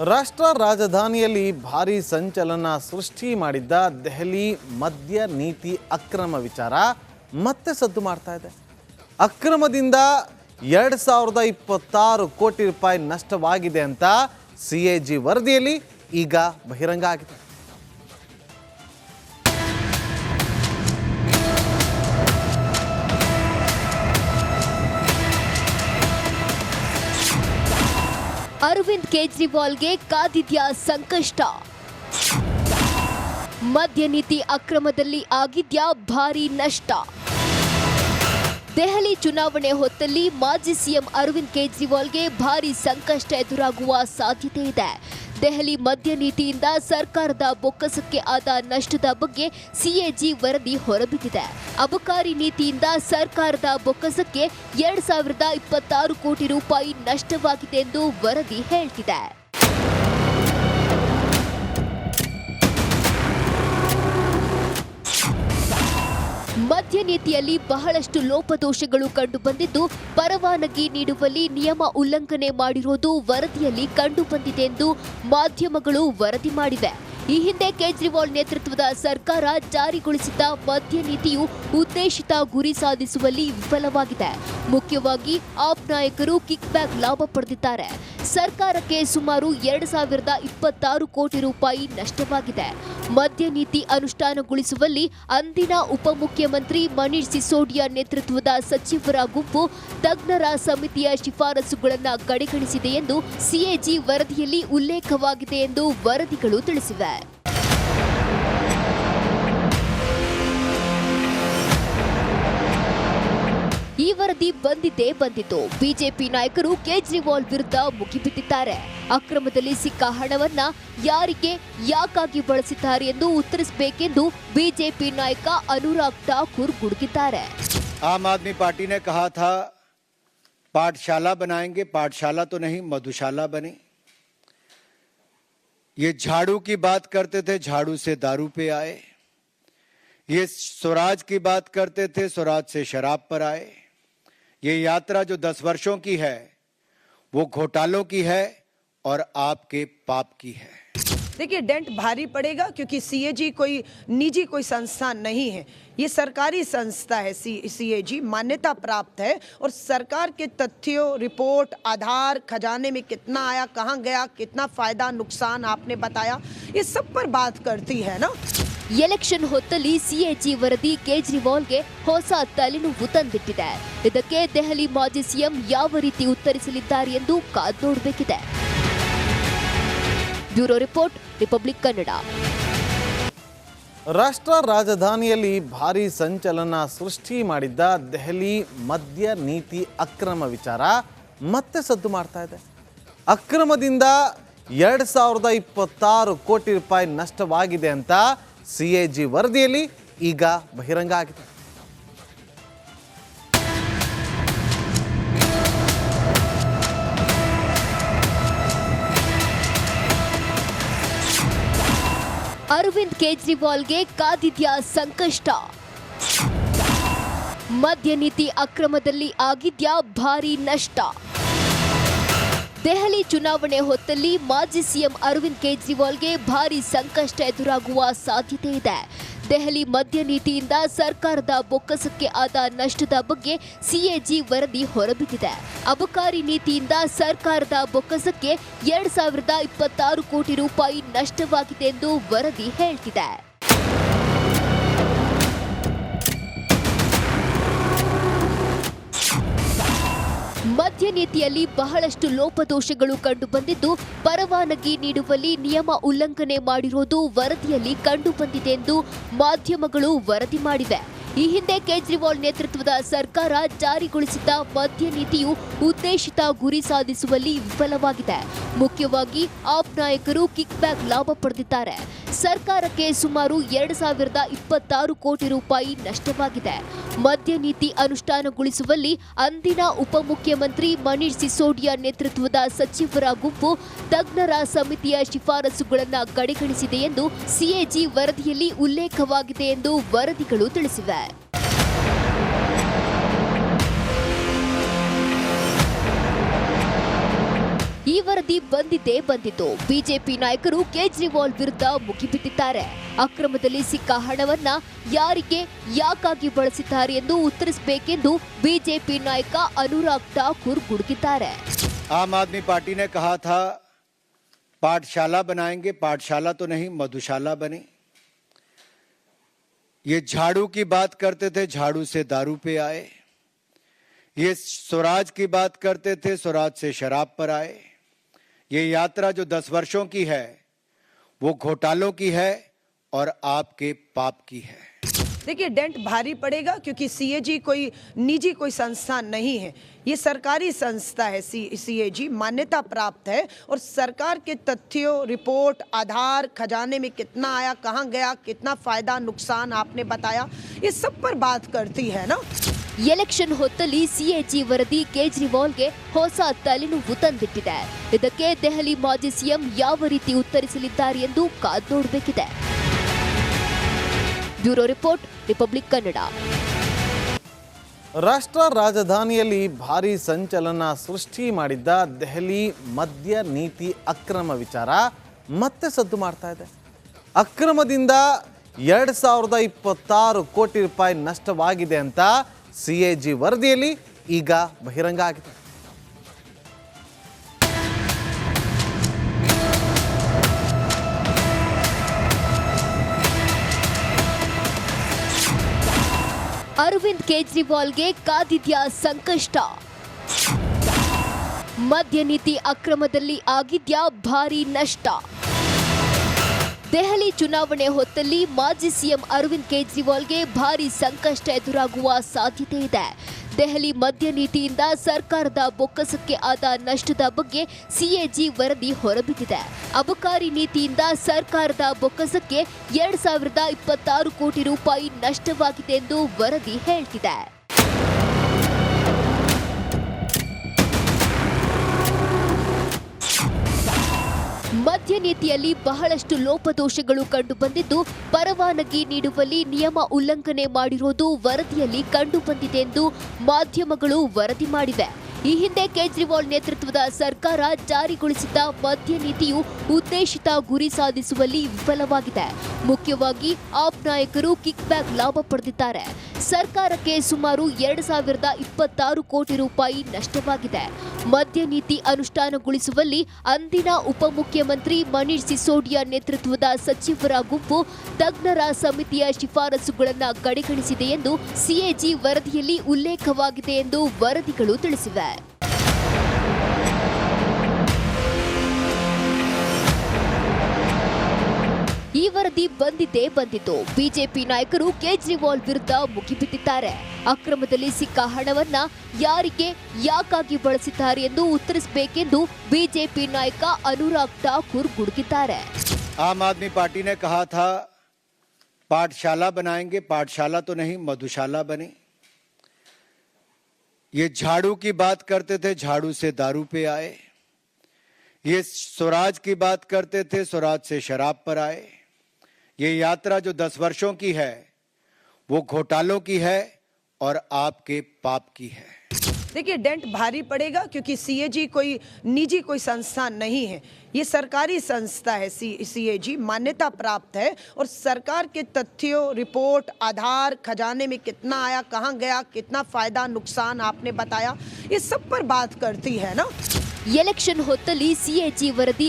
ರಾಷ್ಟ್ರ ರಾಜಧಾನಿಯಲ್ಲಿ ಭಾರೀ ಸಂಚಲನ ಸೃಷ್ಟಿ ಮಾಡಿದ್ದ ದೆಹಲಿ ಮದ್ಯ ನೀತಿ ಅಕ್ರಮ ವಿಚಾರ ಮತ್ತೆ ಸದ್ದು ಮಾಡ್ತಾ ಇದೆ. ಅಕ್ರಮದಿಂದ 2026 ಕೋಟಿ ರೂಪಾಯಿ ನಷ್ಟವಾಗಿದೆ ಅಂತ CAG ವರದಿಯಲ್ಲಿ ಈಗ ಬಹಿರಂಗ ಆಗಿದೆ. ಅರವಿಂದ್ ಕೇಜ್ರಿವಾಲ್ಗೆ ಕಾದಿದ್ಯಾ ಸಂಕಷ್ಟ. ಮದ್ಯ ನೀತಿ ಅಕ್ರಮದಲ್ಲಿ ಆಗಿದ್ಯಾ ಭಾರೀ ನಷ್ಟ. ದೆಹಲಿ ಚುನಾವಣೆ ಹೊತ್ತಲ್ಲಿ ಮಾಜಿ ಸಿಎಂ ಅರವಿಂದ್ ಕೇಜ್ರಿವಾಲ್ಗೆ ಭಾರೀ ಸಂಕಷ್ಟ ಎದುರಾಗುವ ಸಾಧ್ಯತೆ ಇದೆ. ದೆಹಲಿ ಮದ್ಯ ನೀತಿಯಿಂದ ಸರ್ಕಾರದ ಬೊಕ್ಕಸಕ್ಕೆ ಆದ ನಷ್ಟದ ಬಗ್ಗೆ CAG ವರದಿ ಹೊರಬಿದ್ದಿದೆ. ಅಬಕಾರಿ ನೀತಿಯಿಂದ ಸರ್ಕಾರದ ಬೊಕ್ಕಸಕ್ಕೆ 2026 ಕೋಟಿ ರೂಪಾಯಿ ನಷ್ಟವಾಗಿದೆ ಎಂದು ವರದಿ ಹೇಳ್ತಿದೆ. ಮದ್ಯ ನೀತಿಯಲ್ಲಿ ಬಹಳಷ್ಟು ಲೋಪದೋಷಗಳು ಕಂಡುಬಂದಿದ್ದು, ಪರವಾನಗಿ ನೀಡುವಲ್ಲಿ ನಿಯಮ ಉಲ್ಲಂಘನೆ ಮಾಡಿರುವುದು ವರದಿಯಲ್ಲಿ ಕಂಡುಬಂದಿದೆ ಎಂದು ಮಾಧ್ಯಮಗಳು ವರದಿ ಮಾಡಿವೆ. ಈ ಹಿಂದೆ ಕೇಜ್ರಿವಾಲ್ ನೇತೃತ್ವದ ಸರ್ಕಾರ ಜಾರಿಗೊಳಿಸಿದ್ದ ಮದ್ಯ ನೀತಿಯು ಉದ್ದೇಶಿತ ಗುರಿ ಸಾಧಿಸುವಲ್ಲಿ ವಿಫಲವಾಗಿದೆ. ಮುಖ್ಯವಾಗಿ ಆಪ್ ನಾಯಕರು ಕಿಕ್ ಬ್ಯಾಕ್ ಲಾಭ ಪಡೆದಿದ್ದಾರೆ. ಸರ್ಕಾರಕ್ಕೆ ಸುಮಾರು 2026 ಕೋಟಿ ರೂಪಾಯಿ ನಷ್ಟವಾಗಿದೆ. ಮದ್ಯ ನೀತಿ ಅನುಷ್ಠಾನಗೊಳಿಸುವಲ್ಲಿ ಅಂದಿನ ಉಪಮುಖ್ಯಮಂತ್ರಿ ಮನೀಶ್ ಸಿಸೋಡಿಯಾ ನೇತೃತ್ವದ ಸಚಿವರ ಗುಂಪು ತಜ್ಞರ ಸಮಿತಿಯ ಶಿಫಾರಸುಗಳನ್ನು ಕಡೆಗಣಿಸಿದೆ ಎಂದು CAG ವರದಿಯಲ್ಲಿ ಉಲ್ಲೇಖವಾಗಿದೆ ಎಂದು ವರದಿಗಳು ತಿಳಿಸಿವೆ. ಈ ವರದಿ ಬಂದಿದ್ದು ಬಿಜೆಪಿ ನಾಯಕರು ಕೇಜ್ರಿವಾಲ್ ವಿರುದ್ಧ ಮುಗಿಬಿದ್ದಿದ್ದಾರೆ. ಅಕ್ರಮದಲ್ಲಿ ಸಿಕ್ಕ ಹಣವನ್ನ ಯಾರಿಗೆ ಯಾಕಾಗಿ ಬಳಸಿದ್ದಾರೆ ಎಂದು ಉತ್ತರಿಸಬೇಕೆಂದು ಬಿಜೆಪಿ ನಾಯಕ ಅನುರಾಗ್ ಠಾಕೂರ್ ಗುಡುಗಿದ್ದಾರೆ. आम आदमी पार्टी ने कहा था पाठशाला बनाएंगे, पाठशाला तो नहीं मधुशाला बनी. ये झाड़ू की बात करते थे, झाड़ू से दारू पे आए. ये स्वराज की बात करते थे, स्वराज से शराब पर आए. ये यात्रा जो 10 वर्षों की है वो घोटालों की है और आपके पाप की है. देखिए, डेंट भारी पड़ेगा क्योंकि CAG कोई निजी कोई संस्था नहीं है, ये सरकारी संस्था है. CAG मान्यता प्राप्त है और सरकार के तथ्यों, रिपोर्ट, आधार, खजाने में कितना आया, कहां गया, कितना फायदा नुकसान आपने बताया, ये सब पर बात करती है ना. ಎಲೆಕ್ಷನ್ ಹೊತ್ತಲ್ಲಿ CAG ವರದಿ ಕೇಜ್ರಿವಾಲ್ಗೆ ಹೊಸ ತಲೆನೋವು ತಂದಿಟ್ಟಿದೆ. ಇದಕ್ಕೆ ದೆಹಲಿ ಮಾಜಿ ಸಿಎಂ ಯಾವ ರೀತಿ ಉತ್ತರಿಸಲಿದ್ದಾರೆ ಎಂದು ಕಾದು ನೋಡಬೇಕಿದೆ. Bureau report, Republic Kannada. ರಾಷ್ಟ್ರ ರಾಜಧಾನಿಯಲ್ಲಿ ಭಾರೀ ಸಂಚಲನ ಸೃಷ್ಟಿ ಮಾಡಿದ್ದ ದೆಹಲಿ ಮದ್ಯ ನೀತಿ ಅಕ್ರಮ ವಿಚಾರ ಮತ್ತೆ ಸದ್ದು ಮಾಡ್ತಾ ಇದೆ. ಅಕ್ರಮದಿಂದ 2026 ಕೋಟಿ ರೂಪಾಯಿ ನಷ್ಟವಾಗಿದೆ ಅಂತ CAG ವರದಿಯಲ್ಲಿ ಈಗ ಬಹಿರಂಗ ಆಗಿದೆ. ಅರವಿಂದ್ ಕೇಜ್ರಿವಾಲ್ಗೆ ಕಾದಿದ್ಯಾ ಸಂಕಷ್ಟ. ಮದ್ಯ ನೀತಿ ಅಕ್ರಮದಲ್ಲಿ ಆಗಿದ್ಯಾ ಭಾರೀ ನಷ್ಟ. ದೆಹಲಿ ಚುನಾವಣೆ ಹೊತ್ತಲ್ಲಿ ಮಾಜಿ ಸಿಎಂ ಅರವಿಂದ್ ಕೇಜ್ರಿವಾಲ್ಗೆ ಭಾರೀ ಸಂಕಷ್ಟ ಎದುರಾಗುವ ಸಾಧ್ಯತೆ ಇದೆ. ದೆಹಲಿ ಮದ್ಯ ನೀತಿಯಿಂದ ಸರ್ಕಾರದ ಬೊಕ್ಕಸಕ್ಕೆ ಆದ ನಷ್ಟದ ಬಗ್ಗೆ CAG ವರದಿ ಹೊರಬಿದ್ದಿದೆ. ಅಬಕಾರಿ ನೀತಿಯಿಂದ ಸರ್ಕಾರದ ಬೊಕ್ಕಸಕ್ಕೆ 2026 ಕೋಟಿ ರೂಪಾಯಿ ನಷ್ಟವಾಗಿದೆ ಎಂದು ವರದಿ ಹೇಳ್ತಿದೆ. ಮದ್ಯ ನೀತಿಯಲ್ಲಿ ಬಹಳಷ್ಟು ಲೋಪದೋಷಗಳು ಕಂಡುಬಂದಿದ್ದು, ಪರವಾನಗಿ ನೀಡುವಲ್ಲಿ ನಿಯಮ ಉಲ್ಲಂಘನೆ ಮಾಡಿರುವುದು ವರದಿಯಲ್ಲಿ ಕಂಡುಬಂದಿದೆ ಎಂದು ಮಾಧ್ಯಮಗಳು ವರದಿ ಮಾಡಿವೆ. ಈ ಹಿಂದೆ ಕೇಜ್ರಿವಾಲ್ ನೇತೃತ್ವದ ಸರ್ಕಾರ ಜಾರಿಗೊಳಿಸಿದ್ದ ಮದ್ಯ ನೀತಿಯು ಉದ್ದೇಶಿತ ಗುರಿ ಸಾಧಿಸುವಲ್ಲಿ ವಿಫಲವಾಗಿದೆ. ಮುಖ್ಯವಾಗಿ ಆಪ್ ನಾಯಕರು ಕಿಕ್ ಬ್ಯಾಕ್ ಲಾಭ ಪಡೆದಿದ್ದಾರೆ. ಸರ್ಕಾರಕ್ಕೆ ಸುಮಾರು 2026 ಕೋಟಿ ರೂಪಾಯಿ ನಷ್ಟವಾಗಿದೆ. ಮದ್ಯ ನೀತಿ ಅನುಷ್ಠಾನಗೊಳಿಸುವಲ್ಲಿ ಅಂದಿನ ಉಪಮುಖ್ಯಮಂತ್ರಿ ಮನೀಶ್ ಸಿಸೋಡಿಯಾ ನೇತೃತ್ವದ ಸಚಿವರ ಗುಂಪು ತಜ್ಞರ ಸಮಿತಿಯ ಶಿಫಾರಸುಗಳನ್ನು ಕಡೆಗಣಿಸಿದೆ ಎಂದು CAG ವರದಿಯಲ್ಲಿ ಉಲ್ಲೇಖವಾಗಿದೆ ಎಂದು ವರದಿಗಳು ತಿಳಿಸಿವೆ. ಈ ವರದಿ ಬಂದಿದ್ದೇ ಬಂದಿತು. ಬಿಜೆಪಿ ನಾಯಕರು ಕೇಜ್ರಿವಾಲ್ ವಿರುದ್ಧ ಮುಗಿಬಿದ್ದಿದ್ದಾರೆ. ಅಕ್ರಮದಲ್ಲಿ ಸಿಕ್ಕ ಹಣವನ್ನ ಯಾರಿಗೆ ಯಾಕಾಗಿ ಬಳಸಿದ್ದಾರೆ ಎಂದು ಉತ್ತರಿಸಬೇಕೆಂದು ಬಿಜೆಪಿ ನಾಯಕ ಅನುರಾಗ್ ಠಾಕೂರ್ ಗುಡುಗಿದ್ದಾರೆ. आम आदमी पार्टी ने कहा था पाठशाला बनाएंगे, पाठशाला तो नहीं मधुशाला बने। ये झाड़ू की बात करते थे, झाड़ू से दारू पे आए। ये स्वराज की बात करते थे, स्वराज से शराब पर आए। ये यात्रा जो 10 वर्षों की है वो घोटालों की है और आपके पाप की है। देखिए, डेंट भारी पड़ेगा क्योंकि सीएजी कोई निजी कोई संस्थान नहीं है, ये सरकारी संस्था है। सीएजी मान्यता प्राप्त है और सरकार के तथ्यों, रिपोर्ट, आधार, खजाने में कितना आया, कहाँ गया, कितना फायदा नुकसान आपने बताया, ये सब पर बात करती है ना। ಎಲೆಕ್ಷನ್ ಹೊತ್ತಲ್ಲಿ ಸಿಎಜಿ ವರದಿ ಕೇಜ್ರಿವಾಲ್ಗೆ ಹೊಸ ತಲೆನೋವು ತಂದಿಟ್ಟಿದೆ. ಇದಕ್ಕೆ ದೆಹಲಿ ಮಾಜಿ ಸಿಎಂ ಯಾವ ರೀತಿ ಉತ್ತರಿಸಲಿದ್ದಾರೆ ಎಂದು ಕಾದು ನೋಡಬೇಕಿದೆ. Bureau report, Republic Kannada. ರಾಷ್ಟ್ರ ರಾಜಧಾನಿಯಲ್ಲಿ ಭಾರೀ ಸಂಚಲನ ಸೃಷ್ಟಿ ಮಾಡಿದ್ದ ದೆಹಲಿ ಮದ್ಯ ನೀತಿ ಅಕ್ರಮ ವಿಚಾರ ಮತ್ತೆ ಸದ್ದು ಮಾಡ್ತಾ ಇದೆ. ಅಕ್ರಮದಿಂದ 2026 ಕೋಟಿ ರೂಪಾಯಿ ನಷ್ಟವಾಗಿದೆ ಅಂತ ಸಿಎಜಿ ವರದಿಯಲ್ಲಿ ಈಗ ಬಹಿರಂಗ ಆಗಿದೆ. ಅರವಿಂದ್ ಕೇಜ್ರಿವಾಲ್ಗೆ ಕಾದಿದ್ಯಾ ಸಂಕಷ್ಟ? ಮದ್ಯ ನೀತಿ ಅಕ್ರಮದಲ್ಲಿ ಆಗಿದ್ಯಾ ಭಾರೀ ನಷ್ಟ? ದೆಹಲಿ ಚುನಾವಣೆ ಹೊತ್ತಲ್ಲಿ ಮಾಜಿ ಸಿಎಂ ಅರವಿಂದ್ ಕೇಜ್ರಿವಾಲ್ಗೆ ಭಾರೀ ಸಂಕಷ್ಟ ಎದುರಾಗುವ ಸಾಧ್ಯತೆ ಇದೆ. ದೆಹಲಿ ಮದ್ಯ ನೀತಿಯಿಂದ ಸರ್ಕಾರದ ಬೊಕ್ಕಸಕ್ಕೆ ಆದ ನಷ್ಟದ ಬಗ್ಗೆ ಸಿಎಜಿ ವರದಿ ಹೊರಬಿದ್ದಿದೆ. ಅಬಕಾರಿ ನೀತಿಯಿಂದ ಸರ್ಕಾರದ ಬೊಕ್ಕಸಕ್ಕೆ 2026 ಕೋಟಿ ರೂಪಾಯಿ ನಷ್ಟವಾಗಿದೆ ಎಂದು ವರದಿ ಹೇಳ್ತಿದೆ. ಮದ್ಯ ನೀತಿಯಲ್ಲಿ ಬಹಳಷ್ಟು ಲೋಪದೋಷಗಳು ಕಂಡುಬಂದಿದ್ದು, ಪರವಾನಗಿ ನೀಡುವಲ್ಲಿ ನಿಯಮ ಉಲ್ಲಂಘನೆ ಮಾಡಿರೋದು ವರದಿಯಲ್ಲಿ ಕಂಡುಬಂದಿದೆ ಎಂದು ಮಾಧ್ಯಮಗಳು ವರದಿ ಮಾಡಿವೆ. ಈ ಹಿಂದೆ ಕೇಜ್ರಿವಾಲ್ ನೇತೃತ್ವದ ಸರ್ಕಾರ ಜಾರಿಗೊಳಿಸಿದ್ದ ಮದ್ಯ ನೀತಿಯು ಉದ್ದೇಶಿತ ಗುರಿ ಸಾಧಿಸುವಲ್ಲಿ ವಿಫಲವಾಗಿದೆ. ಮುಖ್ಯವಾಗಿ ಆಪ್ ನಾಯಕರು ಕಿಕ್ ಬ್ಯಾಕ್ ಲಾಭ ಪಡೆದಿದ್ದಾರೆ. ಸರ್ಕಾರಕ್ಕೆ ಸುಮಾರು 2026 ಕೋಟಿ ರೂಪಾಯಿ ನಷ್ಟವಾಗಿದೆ. ಮದ್ಯ ನೀತಿ ಅನುಷ್ಠಾನಗೊಳಿಸುವಲ್ಲಿ ಅಂದಿನ ಉಪಮುಖ್ಯಮಂತ್ರಿ ಮನೀಶ್ ಸಿಸೋಡಿಯಾ ನೇತೃತ್ವದ ಸಚಿವರ ಗುಂಪು ತಜ್ಞರ ಸಮಿತಿಯ ಶಿಫಾರಸುಗಳನ್ನು ಕಡೆಗಣಿಸಿದೆ ಎಂದು ಸಿಎಜಿ ವರದಿಯಲ್ಲಿ ಉಲ್ಲೇಖವಾಗಿದೆ ಎಂದು ವರದಿಗಳು ತಿಳಿಸಿವೆ. ಈ ವರದಿ ಬಂದಿದ್ದೇ ಬಂದಿತು. ಬಿಜೆಪಿ ನಾಯಕರು ಕೇಜ್ರಿವಾಲ್ ವಿರುದ್ಧ ಮುಗಿಬಿದ್ದಿದ್ದಾರೆ. ಅಕ್ರಮದಲ್ಲಿ ಸಿಕ್ಕ ಹಣವನ್ನ ಯಾರಿಗೆ ಯಾಕಾಗಿ ಬಳಸಿದ್ದಾರೆ ಎಂದು ಉತ್ತರಿಸಬೇಕೆಂದು ಬಿಜೆಪಿ ನಾಯಕ ಅನುರಾಗ್ ಠಾಕೂರ್ ಗುಡುಗಿದ್ದಾರೆ. आम आदमी पार्टी ने कहा था पाठशाला बनाएंगे, पाठशाला तो नहीं मधुशाला बने। ये झाड़ू की बात करते थे, झाड़ू से दारू पे आए। ये स्वराज की बात करते थे, स्वराज से शराब पर आए। ये यात्रा जो 10 वर्षों की है वो घोटालों की है और आपके पाप की है। देखिए, डेंट भारी पड़ेगा क्योंकि सीएजी कोई निजी कोई संस्थान नहीं है, ये सरकारी संस्था है। सीएजी मान्यता प्राप्त है और सरकार के तथ्यों, रिपोर्ट, आधार, खजाने में कितना आया, कहाँ गया, कितना फायदा नुकसान आपने बताया, ये सब पर बात करती है ना। ಎಲೆಕ್ಷನ್ ಹೊತ್ತಲ್ಲಿ ಸಿಎಜಿ ವರದಿ